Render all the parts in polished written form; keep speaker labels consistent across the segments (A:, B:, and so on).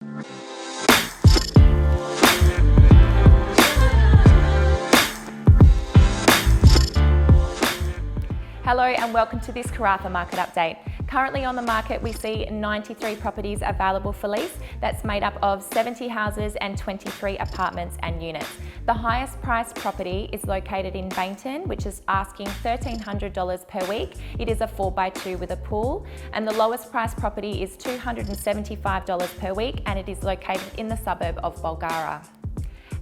A: Hello and welcome to this Karratha market update. Currently on the market, we see 93 properties available for lease. That's made up of 70 houses and 23 apartments and units. The highest priced property is located in Bainton, which is asking $1,300 per week. It is a 4x2 with a pool. And the lowest priced property is $275 per week, and it is located in the suburb of Bulgara.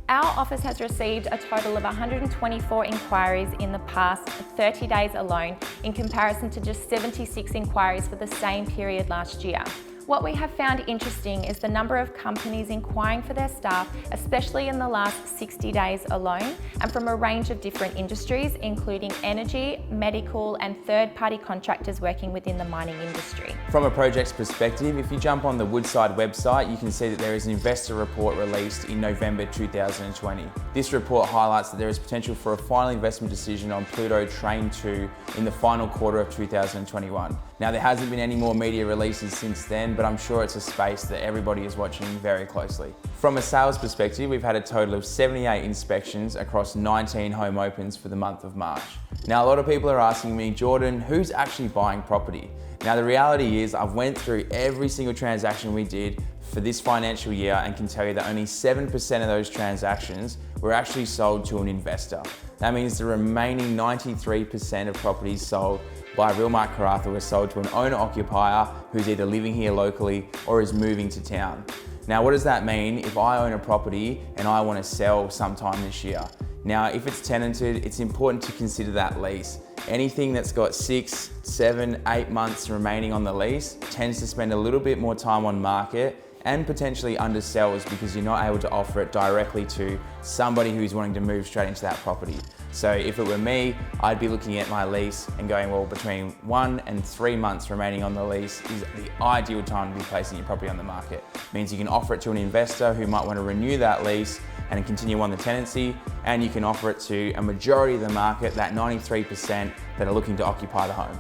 A: Our office has received a total of 124 inquiries in the past 30 days alone, in comparison to just 76 inquiries for the same period last year. What we have found interesting is the number of companies inquiring for their staff, especially in the last 60 days alone, and from a range of different industries, including energy, medical, and third-party contractors working within the mining industry.
B: From a project's perspective, if you jump on the Woodside website, you can see that there is an investor report released in November 2020. This report highlights that there is potential for a final investment decision on Pluto Train 2 in the final quarter of 2021. Now, there hasn't been any more media releases since then, but I'm sure it's a space that everybody is watching very closely. From a sales perspective, we've had a total of 78 inspections across 19 home opens for the month of March. Now, a lot of people are asking me, Jordan, who's actually buying property? Now, the reality is I've went through every single transaction we did for this financial year and can tell you that only 7% of those transactions were actually sold to an investor. That means the remaining 93% of properties sold by Realmark Karratha were sold to an owner-occupier who's either living here locally or is moving to town. Now, what does that mean if I own a property and I want to sell sometime this year? Now, if it's tenanted, it's important to consider that lease. Anything that's got 6, 7, 8 months remaining on the lease tends to spend a little bit more time on market and potentially undersells because you're not able to offer it directly to somebody who's wanting to move straight into that property. So if it were me, I'd be looking at my lease and going, well, between 1 and 3 months remaining on the lease is the ideal time to be placing your property on the market. It means you can offer it to an investor who might want to renew that lease and continue on the tenancy, and you can offer it to a majority of the market, that 93% that are looking to occupy the home.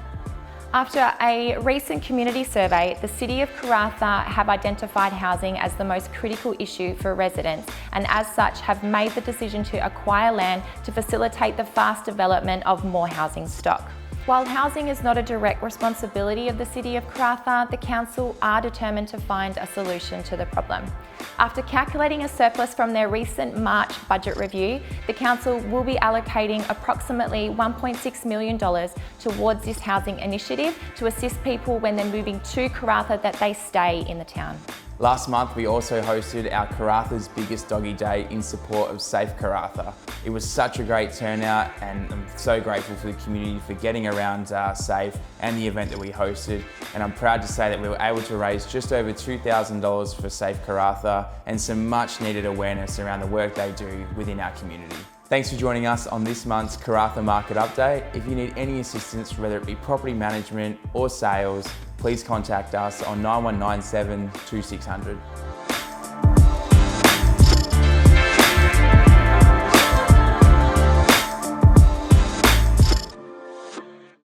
A: After a recent community survey, the City of Karratha have identified housing as the most critical issue for residents, and as such have made the decision to acquire land to facilitate the fast development of more housing stock. While housing is not a direct responsibility of the City of Karratha, the Council are determined to find a solution to the problem. After calculating a surplus from their recent March budget review, the Council will be allocating approximately $1.6 million towards this housing initiative to assist people when they're moving to Karratha that they stay in the town.
B: Last month, we also hosted our Karratha's Biggest Doggy Day in support of Safe Karratha. It was such a great turnout, and I'm so grateful for the community for getting around safe and the event that we hosted. And I'm proud to say that we were able to raise just over $2,000 for Safe Karratha and some much needed awareness around the work they do within our community. Thanks for joining us on this month's Karratha Market Update. If you need any assistance, whether it be property management or sales, please contact us on 9197 2600.